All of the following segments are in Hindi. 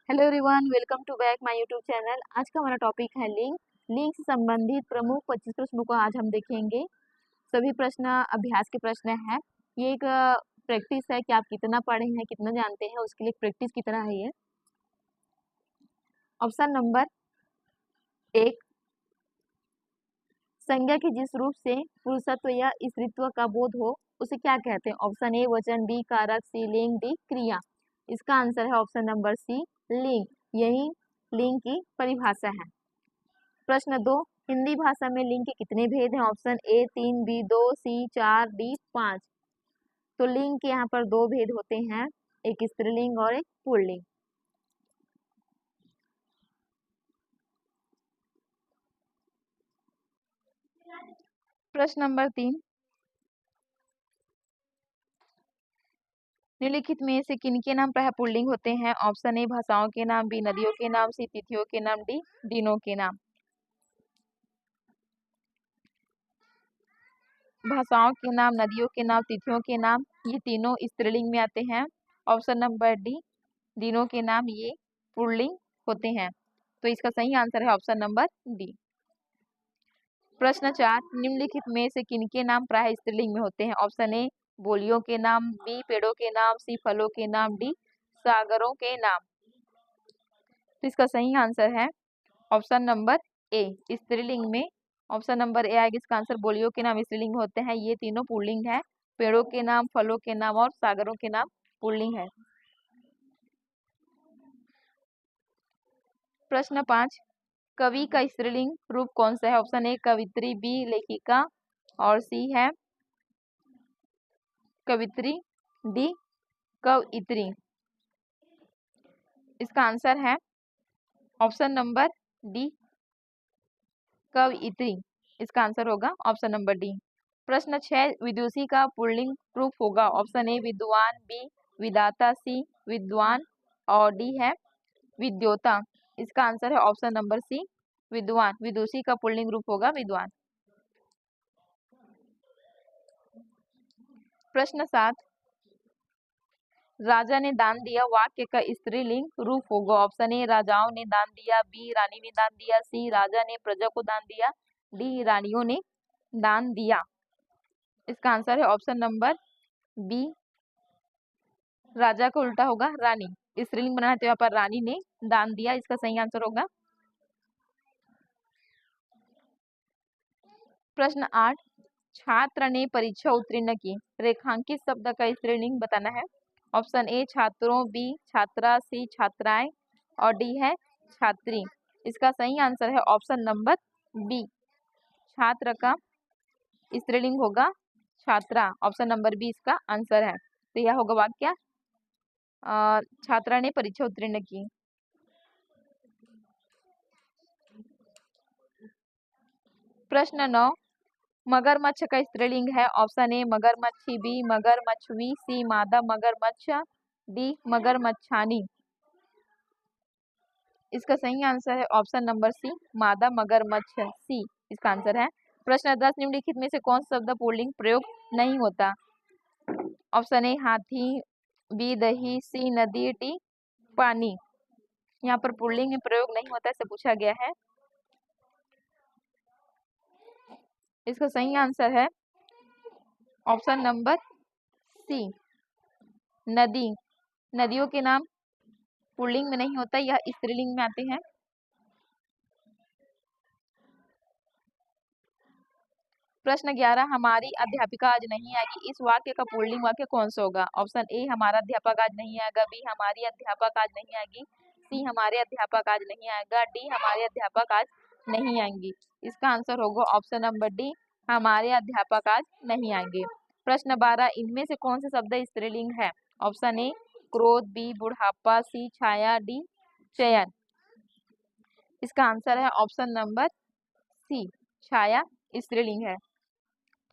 Hello everyone, welcome to back my YouTube channel. आज का हमारा टॉपिक है लिंक। लिंक से संबंधित प्रमुख 25 प्रश्नों को आज हम देखेंगे। सभी प्रश्न अभ्यास के प्रश्न हैं। ये एक प्रैक्टिस है कि आप कितना पढ़े हैं, कितना जानते हैं, उसके लिए प्रैक्टिस की तरह है ये। ऑप्शन नंबर 1, संज्ञा के जिस रूप से पुरुषत्व या स्त्रीत्व का बोध हो उसे क्या कहते हैं? ऑप्शन ए वचन, बी कारक, सी लिंग, डी क्रिया। इसका आंसर है ऑप्शन नंबर सी, लिंग। यही लिंग की परिभाषा है। प्रश्न 2, हिंदी भाषा में लिंग के कितने भेद हैं? Option A 3, B 2, C 4, D 5। तो लिंग के यहाँ पर दो भेद होते हैं, एक स्त्रीलिंग और एक पुल्लिंग। प्रश्न नंबर 3, निम्नलिखित में से किनके नाम प्रायः पुल्लिंग होते हैं? ऑप्शन ए भाषाओं के नाम, बी नदियों के नाम, सी तिथियों के नाम, डी दिनों के नाम। भाषाओं के नाम, नदियों के नाम, तिथियों के नाम, ये तीनों स्त्रीलिंग में आते हैं। ऑप्शन नंबर डी दिनों के नाम, ये पुल्लिंग होते हैं। तो इसका सही आंसर है ऑप्शन नंबर डी। प्रश्न 4, निम्नलिखित में से किनके नाम प्रायः स्त्रीलिंग में होते हैं? ऑप्शन ए बोलियों के नाम, बी पेड़ों के नाम, सी फलों के नाम, डी सागरों के नाम। तो इसका सही आंसर है ऑप्शन नंबर ए, स्त्रीलिंग में ऑप्शन नंबर ए आएगा। इसका आंसर बोलियों के नाम स्त्रीलिंग में होते हैं, ये तीनों पुल्लिंग है। पेड़ों के नाम, फलों के नाम और सागरों के नाम पुल्लिंग है। प्रश्न 5, कवि का स्त्रीलिंग रूप कौन सा है? ऑप्शन ए कवित्री, बी लेखिका और सी है कवित्री, डी कवयित्री। इसका आंसर है ऑप्शन नंबर डी कवयित्री। इसका आंसर होगा ऑप्शन नंबर डी। प्रश्न 6, विदुषी का पुल्लिंग रूप होगा? ऑप्शन ए विद्वान, बी विदाता, सी विद्वान और डी है विद्योता। इसका आंसर है ऑप्शन नंबर सी विद्वान। विदुषी का पुल्लिंग रूप होगा विद्वान। प्रश्न 7, राजा ने दान दिया वाक्य का स्त्रीलिंग रूप होगा? ऑप्शन ए राजाओं ने दान दिया, बी रानी ने दान दिया, सी राजा ने प्रजा को दान दिया, डी रानियों ने दान दिया। इसका आंसर है ऑप्शन नंबर बी राजा को उल्टा होगा रानी। स्त्रीलिंग बनाना तो यहाँ पर रानी ने दान दिया, इसका सही आंसर होगा। प्रश्न 8, छात्र ने परीक्षा उत्तीर्ण की, रेखांकित शब्द का स्त्रीलिंग बताना है। ऑप्शन ए छात्रों, बी छात्रा, सी छात्राएं और डी है छात्री। इसका सही आंसर है ऑप्शन नंबर बी, छात्र का स्त्रीलिंग होगा छात्रा। ऑप्शन नंबर बी इसका आंसर है। तो यह होगा वाक्य छात्रा ने परीक्षा उत्तीर्ण की। प्रश्न 9, मगरमच्छ का स्त्रीलिंग है? ऑप्शन ए मगरमच्छी, बी मगरमच्छवी, सी मादा मगरमच्छ, डी मगरमच्छानी। इसका सही आंसर है ऑप्शन नंबर सी मादा मगरमच्छ, सी इसका आंसर है। प्रश्न 10, निम्नलिखित में से कौन सा शब्द पुल्लिंग प्रयोग नहीं होता? ऑप्शन ए हाथी, बी दही, सी नदी, डी पानी। यहाँ पर पुल्लिंग में प्रयोग नहीं होता, ऐसे पूछा गया है। इसका सही आंसर है ऑप्शन नंबर सी नदी। नदियों के नाम पुल्लिंग में नहीं होता, यह स्त्रीलिंग में आते हैं। प्रश्न 11, हमारी अध्यापिका आज नहीं आएगी, इस वाक्य का पुल्लिंग वाक्य कौन सा होगा? ऑप्शन ए हमारा अध्यापक आज नहीं आएगा, बी हमारी अध्यापक आज नहीं आएगी, सी हमारे अध्यापक आज नहीं आएगा, डी हमारे अध्यापक आज नहीं आएंगी। इसका आंसर होगा ऑप्शन नंबर डी हमारे अध्यापक आज नहीं आएंगे। प्रश्न 12, इनमें से कौन सा शब्द स्त्रीलिंग है? ऑप्शन ए क्रोध, बी बुढ़ापा, सी छाया, डी चयन। इसका आंसर है ऑप्शन नंबर सी छाया स्त्रीलिंग है।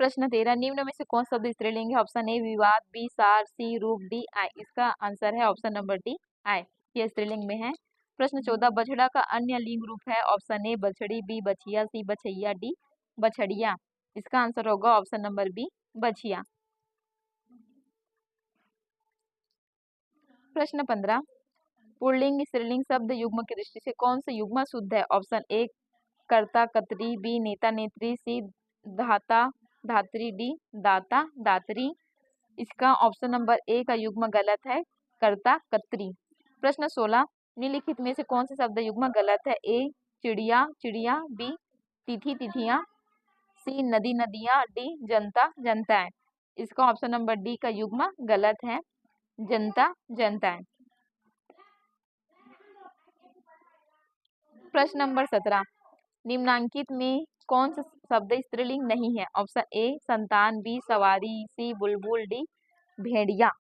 प्रश्न 13, निम्न में से कौन सा शब्द स्त्रीलिंग है? ऑप्शन ए विवाद, बी सार, सी रूप, डी आय। इसका आंसर है ऑप्शन नंबर डी आय, ये स्त्रीलिंग में है। प्रश्न 14, बछड़ा का अन्य लिंग रूप है? ऑप्शन ए बछड़ी, बी बछिया, सी बछैया, डी बछड़िया। इसका आंसर होगा ऑप्शन नंबर बी बछिया। प्रश्न 15, पुल्लिंग स्त्रीलिंग शब्द युग्म की दृष्टि से कौन सा युग्म शुद्ध है? ऑप्शन ए कर्ता कर्त्री, बी नेता नेत्री, सी धाता धात्री, डी दाता दात्री। इसका ऑप्शन नंबर ए का युग्म गलत है, कर्ता कर्त्री। प्रश्न 16 निम्नलिखित में से कौन सा शब्द युग्म गलत है? ए चिड़िया चिड़िया, बी तिथि तिथियां, सी नदी नदियां, डी जनता जनताएं। इसका ऑप्शन नंबर डी का युग्म गलत है, जनता जनताएं। प्रश्न नंबर 17 निम्नांकित में कौन सा शब्द स्त्रीलिंग नहीं है? ऑप्शन ए संतान, बी सवारी, सी बुलबुल, डी भेड़िया।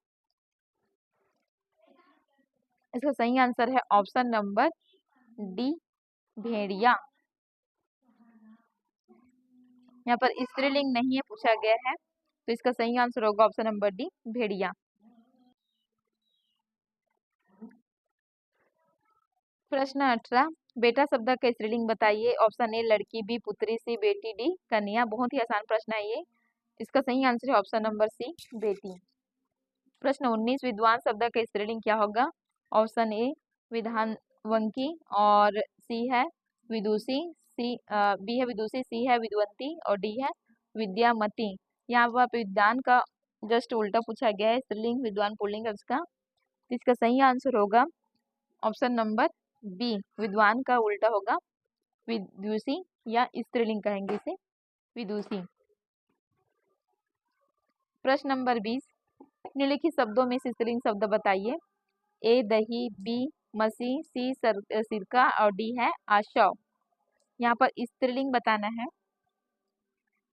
इसका सही आंसर है ऑप्शन नंबर डी भेड़िया। यहाँ पर स्त्रीलिंग नहीं है पूछा गया है, तो इसका सही आंसर होगा ऑप्शन नंबर डी भेड़िया। प्रश्न 18 बेटा शब्द का स्त्रीलिंग बताइए। ऑप्शन ए लड़की, बी पुत्री, सी बेटी, डी कन्या। बहुत ही आसान प्रश्न है ये। इसका सही आंसर है ऑप्शन नंबर सी बेटी। प्रश्न 19 विद्वान शब्द का स्त्रीलिंग क्या होगा? ऑप्शन ए विद्वानवंकी और सी है विदुषी, बी है विदुषी, सी है विद्वंती और डी है विद्यामती। यहाँ पर विद्वान का जस्ट उल्टा पूछा गया है, स्त्रीलिंग विद्वान पुल्लिंग है उसका। इसका सही आंसर होगा ऑप्शन नंबर बी विद्वान का उल्टा होगा विदुषी, या स्त्रीलिंग कहेंगे इसे विदुषी। प्रश्न नंबर 20 निम्नलिखित शब्दों में से स्त्रीलिंग शब्द बताइए। ए दही, बी मसी, सी सिरका और डी है आशव। यहाँ पर स्त्रीलिंग बताना है।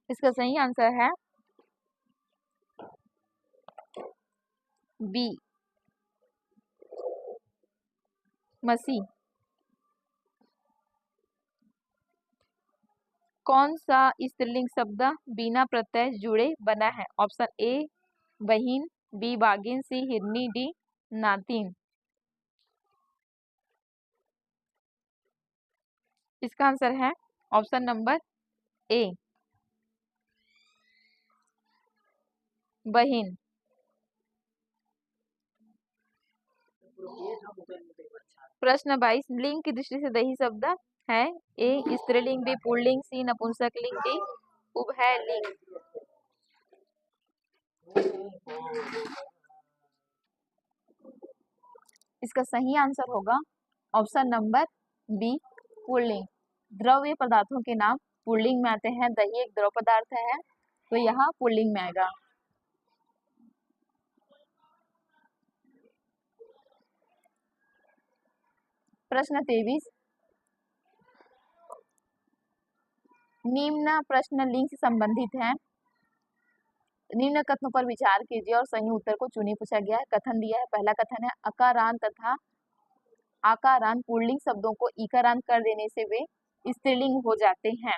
इसका सही आंसर है बी मसी। कौन सा स्त्रीलिंग शब्द बिना प्रत्यय जुड़े बना है? ऑप्शन ए बहिन, बी बागिन, सी हिरनी, डी नातिन। इसका आंसर है ऑप्शन नंबर ए बहिन। प्रश्न 22 लिंग की दृष्टि से दही शब्द है। ए स्त्रीलिंग, बी पुल्लिंग, सी नपुंसकलिंग, डी उभयलिंग। इसका सही आंसर होगा ऑप्शन नंबर बी पुल्लिंग। द्रव्य पदार्थों के नाम पुल्लिंग में आते हैं। दही एक द्रव पदार्थ है, तो यहाँ पुल्लिंग में आएगा। प्रश्न 23 निम्न प्रश्न लिंग से संबंधित है। निम्न कथनों पर विचार कीजिए और सही उत्तर को चुनिए पूछा गया है। कथन दिया है। पहला कथन है अकारांत तथा आकारांत पुल्लिंग शब्दों को इकारांत कर देने से वे स्त्रीलिंग हो जाते हैं।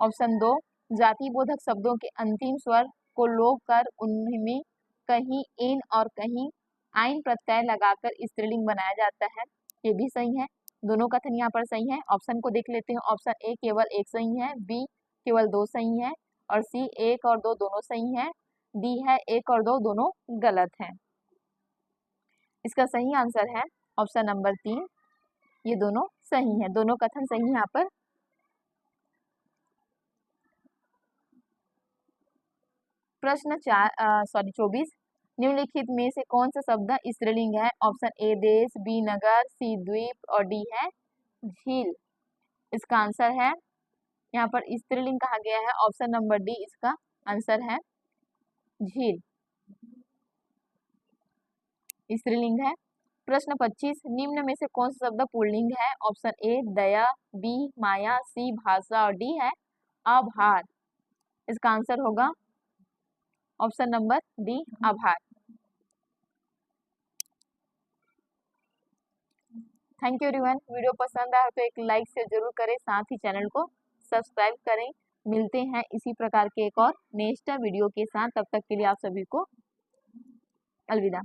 ऑप्शन 2 जाति बोधक शब्दों के अंतिम स्वर को लोप कर उनमें कहीं इन और कहीं आइन प्रत्यय लगाकर स्त्रीलिंग बनाया जाता है। ये भी सही है। दोनों कथन यहाँ पर सही है। ऑप्शन को देख लेते हैं। ऑप्शन ए केवल एक सही है, बी केवल 2 सही है और सी 1 और 2 दोनों सही है, डी है 1 और 2 दोनों गलत है। इसका सही आंसर है ऑप्शन नंबर 3, ये दोनों सही है। दोनों कथन सही है यहाँ पर। प्रश्न 24 निम्नलिखित में से कौन सा शब्द स्त्रीलिंग है? ऑप्शन ए देश, बी नगर, सी द्वीप और डी है झील। इसका आंसर है यहाँ पर स्त्रीलिंग कहा गया है। ऑप्शन नंबर डी इसका आंसर है झील, स्त्रीलिंग है। प्रश्न 25 निम्न में से कौन सा शब्द पुल्लिंग है? ऑप्शन ए दया, बी माया, सी भाषा और डी है आभार। इसका आंसर होगा ऑप्शन नंबर डी आभार। Thank you everyone. वीडियो पसंद आया तो एक लाइक से जरूर करें, साथ ही चैनल को सब्सक्राइब करें। मिलते हैं इसी प्रकार के एक और नेक्स्ट वीडियो के साथ। तब तक के लिए आप सभी को अलविदा।